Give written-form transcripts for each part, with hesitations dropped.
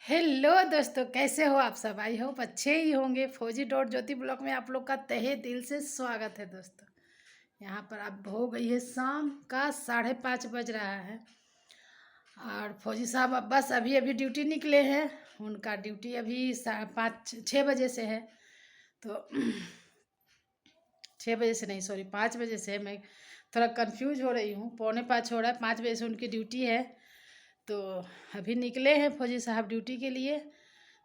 Hello दोस्तों, कैसे हो आप सब। आई होप अच्छे ही होंगे। फौजी डॉट ज्योति ब्लॉग में आप लोग का तहे दिल से स्वागत है दोस्तों। यहाँ पर अब हो गई है शाम का 5:30 बज रहा है और फौजी साहब अब बस अभी अभी ड्यूटी निकले हैं। उनका ड्यूटी अभी 5-6 बजे से है। तो 6 बजे से नहीं, सॉरी 5 बजे से है। मैं थोड़ा कंफ्यूज हो रही हूँ, 4:45 हो रहा है, 5 बजे से उनकी ड्यूटी है। तो अभी निकले हैं फौजी साहब ड्यूटी के लिए।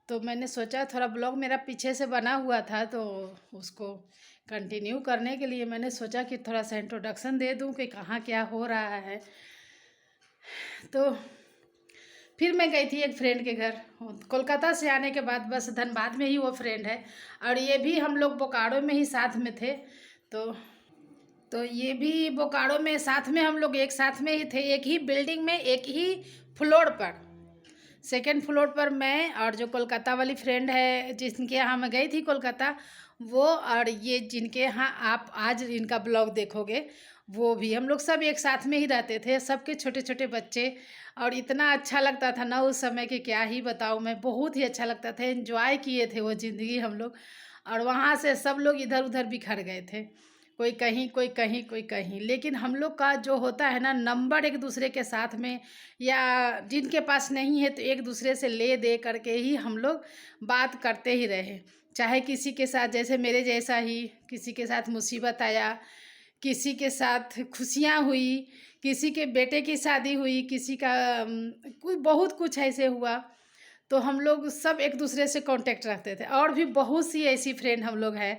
तो मैंने सोचा थोड़ा ब्लॉग मेरा पीछे से बना हुआ था, तो उसको कंटिन्यू करने के लिए मैंने सोचा कि थोड़ा सा इंट्रोडक्शन दे दूं कि कहाँ क्या हो रहा है। तो फिर मैं गई थी एक फ्रेंड के घर। कोलकाता से आने के बाद बस धनबाद में ही वो फ्रेंड है, और ये भी हम लोग बोकारो में ही साथ में थे। तो ये भी बोकारो में साथ में हम लोग एक साथ में ही थे, एक ही बिल्डिंग में, एक ही फ्लोर पर। सेकेंड फ्लोर पर मैं और जो कोलकाता वाली फ्रेंड है जिनके यहाँ मैं गई थी कोलकाता, वो, और ये जिनके यहाँ आप आज इनका ब्लॉग देखोगे, वो भी। हम लोग सब एक साथ में ही रहते थे, सबके छोटे छोटे बच्चे। और इतना अच्छा लगता था ना उस समय कि क्या ही बताऊँ मैं। बहुत ही अच्छा लगता था, एंजॉय किए थे वो ज़िंदगी हम लोग। और वहाँ से सब लोग इधर उधर बिखर गए थे, कोई कहीं कोई कहीं कोई कहीं। लेकिन हम लोग का जो होता है ना नंबर एक दूसरे के साथ में, या जिनके पास नहीं है तो एक दूसरे से ले दे करके ही हम लोग बात करते ही रहे। चाहे किसी के साथ जैसे मेरे जैसा ही, किसी के साथ मुसीबत आया, किसी के साथ खुशियाँ हुई, किसी के बेटे की शादी हुई, किसी का कुछ बहुत कुछ ऐसे हुआ। तो हम लोग सब एक दूसरे से कांटेक्ट रखते थे, और भी बहुत सी ऐसी फ्रेंड हम लोग हैं।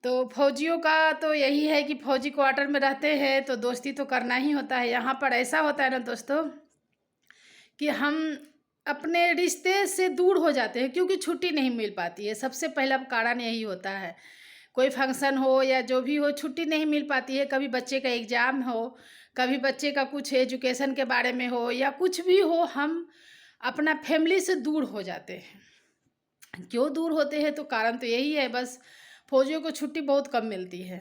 तो फौजियों का तो यही है कि फौजी क्वार्टर में रहते हैं तो दोस्ती तो करना ही होता है। यहाँ पर ऐसा होता है ना दोस्तों कि हम अपने रिश्ते से दूर हो जाते हैं क्योंकि छुट्टी नहीं मिल पाती है। सबसे पहला कारण यही होता है। कोई फंक्शन हो या जो भी हो, छुट्टी नहीं मिल पाती है। कभी बच्चे का एग्ज़ाम हो, कभी बच्चे का कुछ एजुकेशन के बारे में हो, या कुछ भी हो, हम अपना फैमिली से दूर हो जाते हैं। क्यों दूर होते हैं तो कारण तो यही है, बस फौजियों को छुट्टी बहुत कम मिलती है।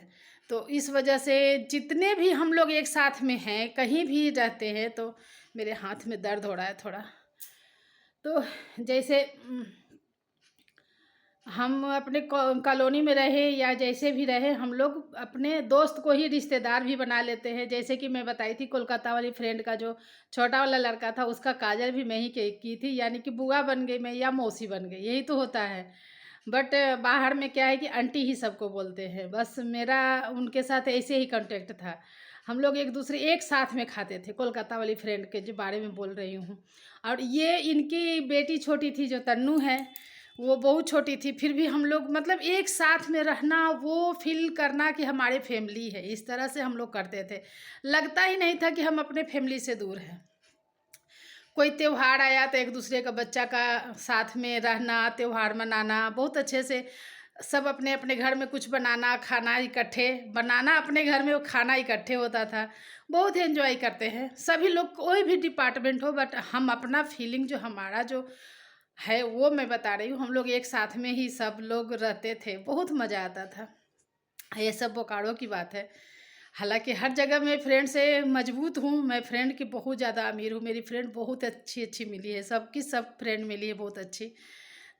तो इस वजह से जितने भी हम लोग एक साथ में हैं, कहीं भी रहते हैं, तो मेरे हाथ में दर्द हो रहा है थोड़ा। तो जैसे हम अपने कॉलोनी में रहे या जैसे भी रहे, हम लोग अपने दोस्त को ही रिश्तेदार भी बना लेते हैं। जैसे कि मैं बताई थी कोलकाता वाली फ्रेंड का जो छोटा वाला लड़का था, उसका काजल भी मैं ही की थी, यानी कि बुआ बन गई मैं या मौसी बन गई, यही तो होता है। बट बाहर में क्या है कि आंटी ही सबको बोलते हैं। बस मेरा उनके साथ ऐसे ही कांटेक्ट था। हम लोग एक दूसरे एक साथ में खाते थे, कोलकाता वाली फ्रेंड के जो बारे में बोल रही हूँ। और ये इनकी बेटी छोटी थी जो तन्नू है, वो बहुत छोटी थी, फिर भी हम लोग मतलब एक साथ में रहना, वो फील करना कि हमारे फैमिली है, इस तरह से हम लोग करते थे। लगता ही नहीं था कि हम अपने फैमिली से दूर हैं। कोई त्यौहार आया तो एक दूसरे का बच्चा का साथ में रहना, त्यौहार मनाना बहुत अच्छे से। सब अपने अपने घर में कुछ बनाना, खाना इकट्ठे बनाना, अपने घर में वो खाना इकट्ठे होता था। बहुत एंजॉय करते हैं सभी लोग, कोई भी डिपार्टमेंट हो, बट हम अपना फीलिंग जो हमारा जो है वो मैं बता रही हूँ। हम लोग एक साथ में ही सब लोग रहते थे, बहुत मज़ा आता था। ये सब बोकारो की बात है। हालांकि हर जगह मैं फ्रेंड से मजबूत हूँ, मैं फ्रेंड की बहुत ज़्यादा अमीर हूँ। मेरी फ्रेंड बहुत अच्छी अच्छी मिली है, सबकी सब फ्रेंड मिली है बहुत अच्छी।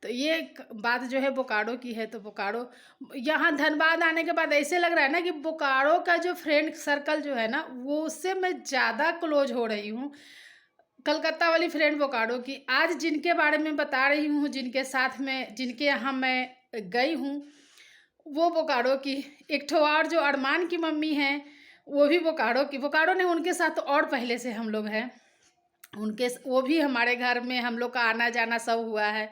तो ये बात जो है बोकारो की है। तो बोकारो यहाँ धनबाद आने के बाद ऐसे लग रहा है ना कि बोकारो का जो फ्रेंड सर्कल जो है ना, वो उससे मैं ज़्यादा क्लोज हो रही हूँ। कलकत्ता वाली फ्रेंड बोकारो की आज जिनके बारे में बता रही हूँ, जिनके साथ में, जिनके यहाँ मैं गई हूँ, वो बोकारो की। एक ठो और जो अरमान की मम्मी हैं, वो भी बोकारो की। बोकारो ने उनके साथ तो और पहले से हम लोग हैं, उनके वो भी हमारे घर में हम लोग का आना जाना सब हुआ है।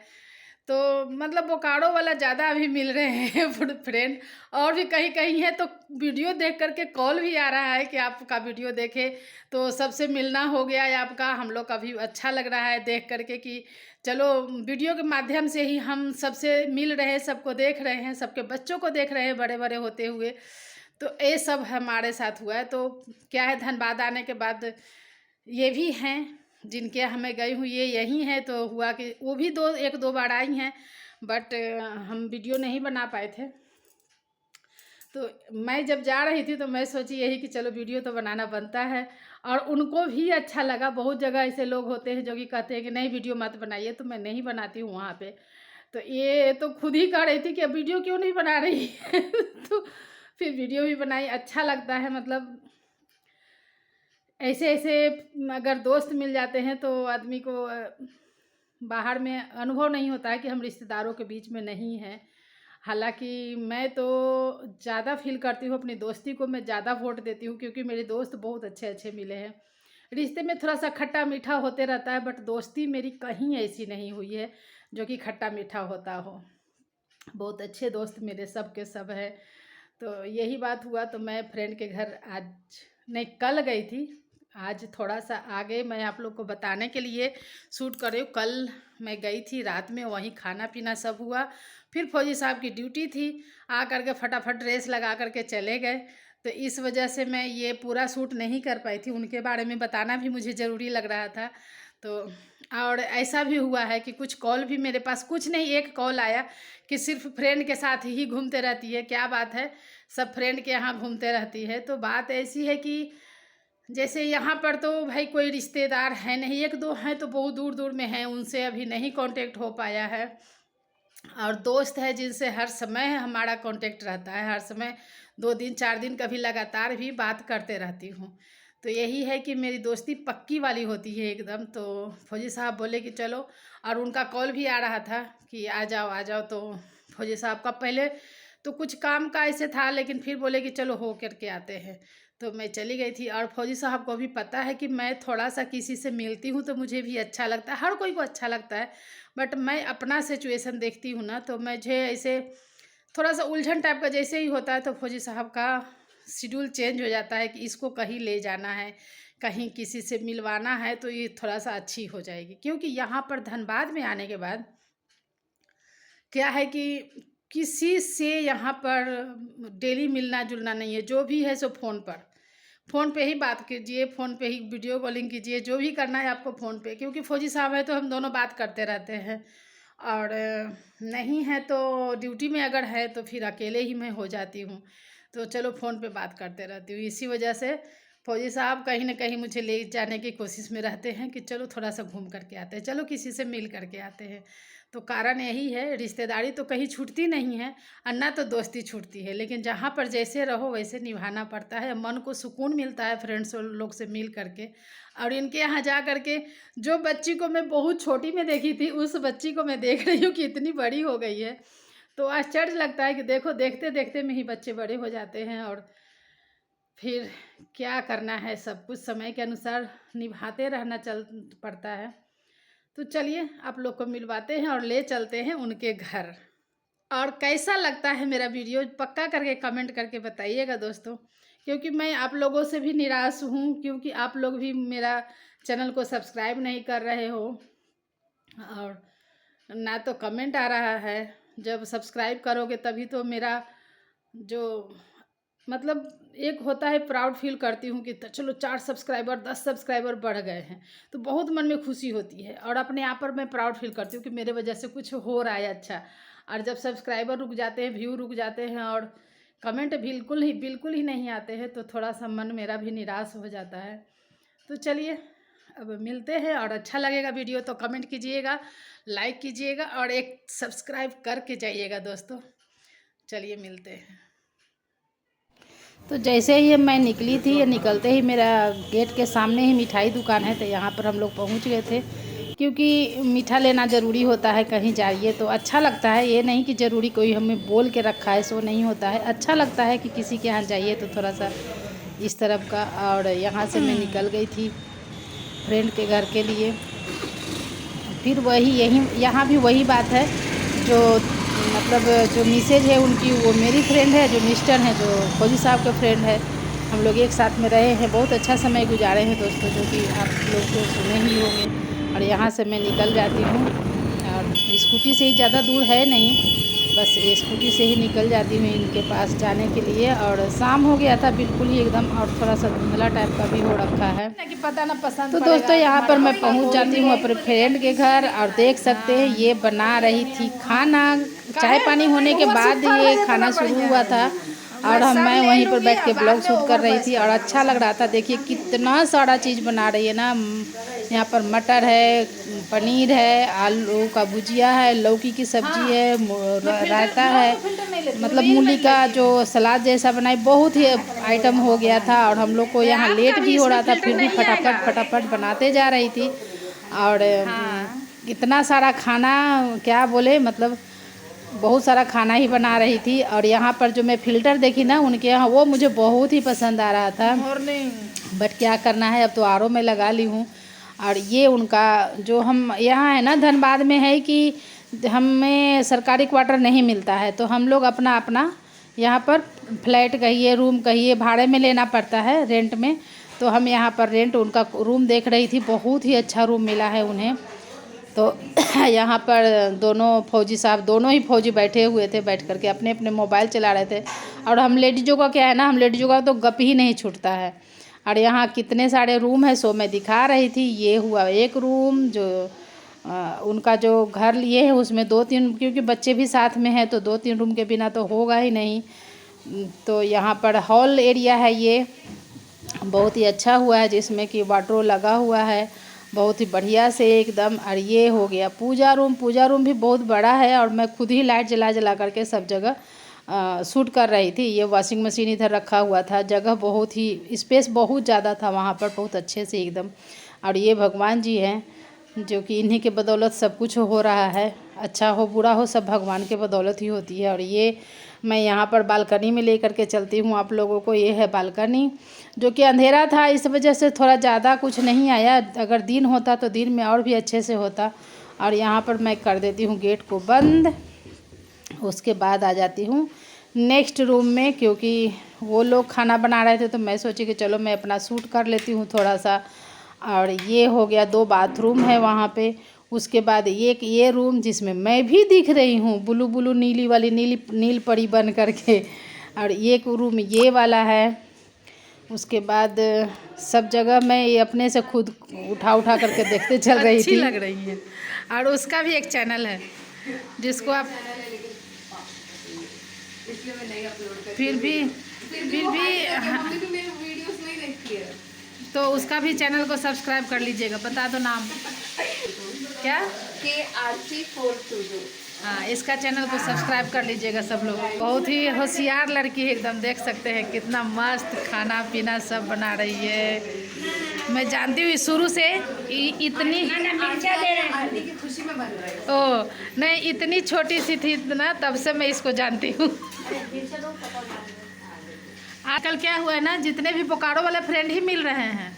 तो मतलब बोकारो वाला ज़्यादा अभी मिल रहे हैं फ्रेंड। और भी कहीं कहीं है तो वीडियो देख करके कॉल भी आ रहा है कि आपका वीडियो देखे, तो सबसे मिलना हो गया है आपका। हम लोग का भी अच्छा लग रहा है देख करके कि चलो वीडियो के माध्यम से ही हम सबसे मिल रहे हैं, सबको देख रहे हैं, सबके बच्चों को देख रहे हैं बड़े बड़े होते हुए। तो ये सब हमारे साथ हुआ है। तो क्या है, धनबाद आने के बाद ये भी हैं जिनके यहाँ मैं गई हूँ, ये यहीं हैं। तो हुआ कि वो भी एक दो बार आई हैं, बट हम वीडियो नहीं बना पाए थे। तो मैं जब जा रही थी तो मैं सोची यही कि चलो वीडियो तो बनाना बनता है, और उनको भी अच्छा लगा। बहुत जगह ऐसे लोग होते हैं जो कि कहते हैं कि नहीं वीडियो मत बनाइए, तो मैं नहीं बनाती हूँ वहाँ पे। तो ये तो खुद ही कह रही थी कि अब वीडियो क्यों नहीं बना रही है तो फिर वीडियो भी बनाई। अच्छा लगता है, मतलब ऐसे ऐसे अगर दोस्त मिल जाते हैं तो आदमी को बाहर में अनुभव नहीं होता है कि हम रिश्तेदारों के बीच में नहीं हैं। हालांकि मैं तो ज़्यादा फील करती हूँ, अपनी दोस्ती को मैं ज़्यादा वोट देती हूँ, क्योंकि मेरे दोस्त बहुत अच्छे अच्छे मिले हैं। रिश्ते में थोड़ा सा खट्टा मीठा होते रहता है, बट दोस्ती मेरी कहीं ऐसी नहीं हुई है जो कि खट्टा मीठा होता हो। बहुत अच्छे दोस्त मेरे सब के सब है। तो यही बात हुआ, तो मैं फ्रेंड के घर आज नहीं कल गई थी। आज थोड़ा सा आगे मैं आप लोग को बताने के लिए शूट कर रही हूँ। कल मैं गई थी रात में, वहीं खाना पीना सब हुआ। फिर फौजी साहब की ड्यूटी थी, आ करके फटाफट ड्रेस लगा करके चले गए। तो इस वजह से मैं ये पूरा शूट नहीं कर पाई थी। उनके बारे में बताना भी मुझे ज़रूरी लग रहा था। तो और ऐसा भी हुआ है कि कुछ कॉल भी मेरे पास, कुछ नहीं एक कॉल आया कि सिर्फ फ्रेंड के साथ ही घूमते रहती है। क्या बात है, सब फ्रेंड के यहाँ घूमते रहती है। तो बात ऐसी है कि जैसे यहाँ पर तो भाई कोई रिश्तेदार है नहीं, एक दो हैं तो बहुत दूर दूर में हैं, उनसे अभी नहीं कांटेक्ट हो पाया है। और दोस्त है जिनसे हर समय हमारा कांटेक्ट रहता है, हर समय 2 दिन 4 दिन कभी लगातार भी बात करते रहती हूँ। तो यही है कि मेरी दोस्ती पक्की वाली होती है एकदम। तो फौजी साहब बोले कि चलो, और उनका कॉल भी आ रहा था कि आ जाओ आ जाओ। तो फौजी साहब का पहले तो कुछ काम का ऐसे था, लेकिन फिर बोले कि चलो हो करके आते हैं। तो मैं चली गई थी। और फौजी साहब को भी पता है कि मैं थोड़ा सा किसी से मिलती हूँ तो मुझे भी अच्छा लगता है, हर कोई को अच्छा लगता है, बट मैं अपना सिचुएशन देखती हूँ ना, तो मुझे ऐसे थोड़ा सा उलझन टाइप का जैसे ही होता है तो फौजी साहब का शेड्यूल चेंज हो जाता है कि इसको कहीं ले जाना है, कहीं किसी से मिलवाना है, तो ये थोड़ा सा अच्छी हो जाएगी। क्योंकि यहाँ पर धनबाद में आने के बाद क्या है कि किसी से यहाँ पर डेली मिलना जुलना नहीं है। जो भी है सो फ़ोन पे ही बात कीजिए, फ़ोन पे ही वीडियो कॉलिंग कीजिए, जो भी करना है आपको फ़ोन पे। क्योंकि फौजी साहब है तो हम दोनों बात करते रहते हैं, और नहीं है तो ड्यूटी में अगर है तो फिर अकेले ही मैं हो जाती हूँ। तो चलो फ़ोन पे बात करते रहती हूँ। इसी वजह से फौजी साहब कहीं ना कहीं मुझे ले जाने की कोशिश में रहते हैं कि चलो थोड़ा सा घूम करके आते हैं, चलो किसी से मिल करके आते हैं। तो कारण यही है, रिश्तेदारी तो कहीं छूटती नहीं है और ना तो दोस्ती छूटती है, लेकिन जहाँ पर जैसे रहो वैसे निभाना पड़ता है। मन को सुकून मिलता है फ्रेंड्स लोग से मिल करके। और इनके यहाँ जा करके जो बच्ची को मैं बहुत छोटी में देखी थी, उस बच्ची को मैं देख रही हूँ कि इतनी बड़ी हो गई है। तो आश्चर्य लगता है कि देखो, देखते देखते में ही बच्चे बड़े हो जाते हैं। और फिर क्या करना है, सब कुछ समय के अनुसार निभाते रहना चल पड़ता है। तो चलिए आप लोग को मिलवाते हैं और ले चलते हैं उनके घर। और कैसा लगता है मेरा वीडियो पक्का करके कमेंट करके बताइएगा दोस्तों। क्योंकि मैं आप लोगों से भी निराश हूँ, क्योंकि आप लोग भी मेरा चैनल को सब्सक्राइब नहीं कर रहे हो, और ना तो कमेंट आ रहा है। जब सब्सक्राइब करोगे तभी तो मेरा जो मतलब एक होता है, प्राउड फील करती हूँ कि चलो 4 सब्सक्राइबर 10 सब्सक्राइबर बढ़ गए हैं, तो बहुत मन में खुशी होती है। और अपने आप पर मैं प्राउड फील करती हूँ कि मेरे वजह से कुछ हो रहा है अच्छा। और जब सब्सक्राइबर रुक जाते हैं, व्यू रुक जाते हैं और कमेंट बिल्कुल ही नहीं आते हैं, तो थोड़ा सा मन मेरा भी निराश हो जाता है। तो चलिए अब मिलते हैं, और अच्छा लगेगा वीडियो तो कमेंट कीजिएगा, लाइक कीजिएगा और एक सब्सक्राइब करके जाइएगा दोस्तों। चलिए मिलते हैं। तो जैसे ही मैं निकली थी, या निकलते ही मेरा गेट के सामने ही मिठाई दुकान है, तो यहाँ पर हम लोग पहुँच गए थे। क्योंकि मीठा लेना ज़रूरी होता है, कहीं जाइए तो अच्छा लगता है। ये नहीं कि ज़रूरी कोई हमें बोल के रखा है, सो नहीं होता है। अच्छा लगता है कि किसी के यहाँ जाइए तो थोड़ा सा इस तरफ का। और यहाँ से मैं निकल गई थी फ्रेंड के घर के लिए। फिर यहाँ भी वही बात है, जो मतलब जो मिसेज है उनकी, वो मेरी फ्रेंड है, जो मिस्टर हैं जो फौजी साहब के फ्रेंड है। हम लोग एक साथ में रहे हैं, बहुत अच्छा समय गुजारे हैं दोस्तों, जो कि आप लोग तो सुने ही होंगे। और यहाँ से मैं निकल जाती हूँ, और स्कूटी से ही ज़्यादा दूर है नहीं, बस स्कूटी से ही निकल जाती हूँ इनके पास जाने के लिए। और शाम हो गया था बिल्कुल ही एकदम, और थोड़ा सा धुंधला टाइप का भी हो रखा है कि पता ना पसंद। तो दोस्तों यहाँ पर मैं पहुँच जाती हूँ अपने फ्रेंड के घर, और देख सकते हैं ये बना रही थी खाना। चाय पानी होने के बाद ये खाना शुरू हुआ था, और मैं वहीं पर बैठ के ब्लॉग शूट कर रही थी और अच्छा लग रहा था। देखिए कितना सारा चीज़ बना रही है ना। यहाँ पर मटर है, पनीर है, आलू का भुजिया है, लौकी की सब्जी है, रायता है, मतलब मूली का जो सलाद जैसा बनाई। बहुत ही आइटम हो गया था और हम लोग को यहाँ लेट भी हो रहा था, फिर भी फटाफट बनाते जा रही थी। और इतना सारा खाना क्या बोले, मतलब बहुत सारा खाना ही बना रही थी। और यहाँ पर जो मैं फ़िल्टर देखी ना उनके यहाँ, वो मुझे बहुत ही पसंद आ रहा था। बट क्या करना है, अब तो आरओ में लगा ली हूँ। और ये उनका जो हम यहाँ है ना धनबाद में है कि हमें सरकारी क्वार्टर नहीं मिलता है, तो हम लोग अपना अपना यहाँ पर फ्लैट कहिए, रूम कहिए, भाड़े में लेना पड़ता है, रेंट में। तो हम यहाँ पर रेंट उनका रूम देख रही थी, बहुत ही अच्छा रूम मिला है उन्हें। तो यहाँ पर दोनों फौजी साहब, दोनों ही फौजी बैठे हुए थे, बैठ करके अपने अपने मोबाइल चला रहे थे। और हम लेडीज़ों का क्या है ना, हम लेडीज़ों का तो गप ही नहीं छूटता है। और यहाँ कितने सारे रूम है सो मैं दिखा रही थी। ये हुआ एक रूम, जो उनका जो घर लिए है उसमें 2-3, क्योंकि बच्चे भी साथ में हैं तो 2-3 रूम के बिना तो होगा ही नहीं। तो यहाँ पर हॉल एरिया है, ये बहुत ही अच्छा हुआ है, जिसमें कि वाटरो लगा हुआ है बहुत ही बढ़िया से एकदम। और ये हो गया पूजा रूम। पूजा रूम भी बहुत बड़ा है और मैं खुद ही लाइट जला करके सब जगह शूट कर रही थी। ये वॉशिंग मशीन इधर रखा हुआ था, जगह बहुत ही, स्पेस बहुत ज़्यादा था वहाँ पर, बहुत अच्छे से एकदम। और ये भगवान जी हैं, जो कि इन्हीं के बदौलत सब कुछ हो रहा है। अच्छा हो बुरा हो, सब भगवान के बदौलत ही होती है। और ये मैं यहाँ पर बालकनी में लेकर के चलती हूँ आप लोगों को। ये है बालकनी, जो कि अंधेरा था इस वजह से थोड़ा ज़्यादा कुछ नहीं आया। अगर दिन होता तो दिन में और भी अच्छे से होता। और यहाँ पर मैं कर देती हूँ गेट को बंद। उसके बाद आ जाती हूँ नेक्स्ट रूम में, क्योंकि वो लोग खाना बना रहे थे तो मैं सोची कि चलो मैं अपना शूट कर लेती हूँ थोड़ा सा। और ये हो गया, 2 बाथरूम है वहाँ पे। उसके बाद एक ये रूम जिसमें मैं भी दिख रही हूँ, ब्लू ब्लू नीली वाली, नील परी बन करके। और एक रूम ये वाला है। उसके बाद सब जगह मैं ये अपने से खुद उठा करके देखते चल रही थी। अच्छी लग रही है। और उसका भी एक चैनल है जिसको आप फिर भी तो उसका भी चैनल को सब्सक्राइब कर लीजिएगा। बता दो नाम क्या? KRC422। हाँ, इसका चैनल को सब्सक्राइब कर लीजिएगा सब लोग। बहुत ही होशियार लड़की है एकदम, देख सकते हैं कितना मस्त खाना पीना सब बना रही है। मैं जानती हूँ शुरू से इतनी की खुशी में बन रही है। ओ नहीं, इतनी छोटी सी थी ना, तब से मैं इसको जानती हूँ। आजकल क्या हुआ है ना, जितने भी बोकारो वाले फ्रेंड ही मिल रहे हैं।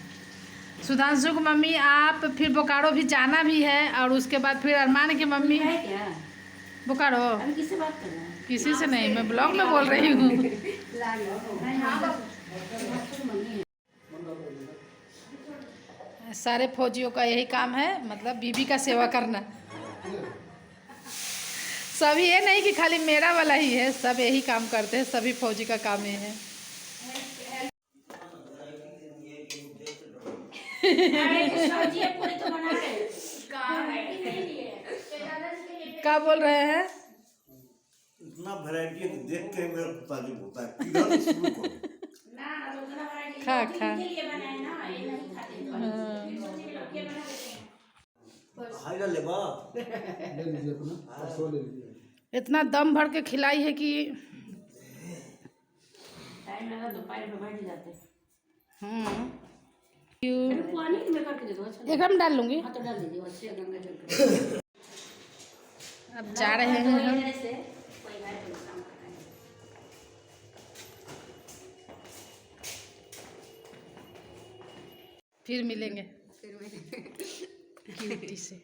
सुधांशु की मम्मी, आप, फिर बोकारो भी जाना भी है, और उसके बाद फिर अरमान की मम्मी। बोकारो किससे बात कर रहे हैं? किसी से नहीं, मैं ब्लॉग में बोल रही हूँ। सारे फौजियों का यही काम है, मतलब बीबी का सेवा करना। सभी ये नहीं कि खाली मेरा वाला ही है, सब यही काम करते हैं, सभी फौजी का काम ये है। क्या बोल रहे हैं? इतना वैरायटी देख के मेरा ताजुब होता है। किधर शुरू करो? खा हाइला लेबा इतना दम भर के खिलाई है कि टाइम लगा तो पैर में बैठ जाते। एकदम डाल लूंगी। हाँ तो डाल दीजिए, अच्छे गंगा जल। अब जा रहे हैं हम। फिर मिलेंगे क्यूटी से।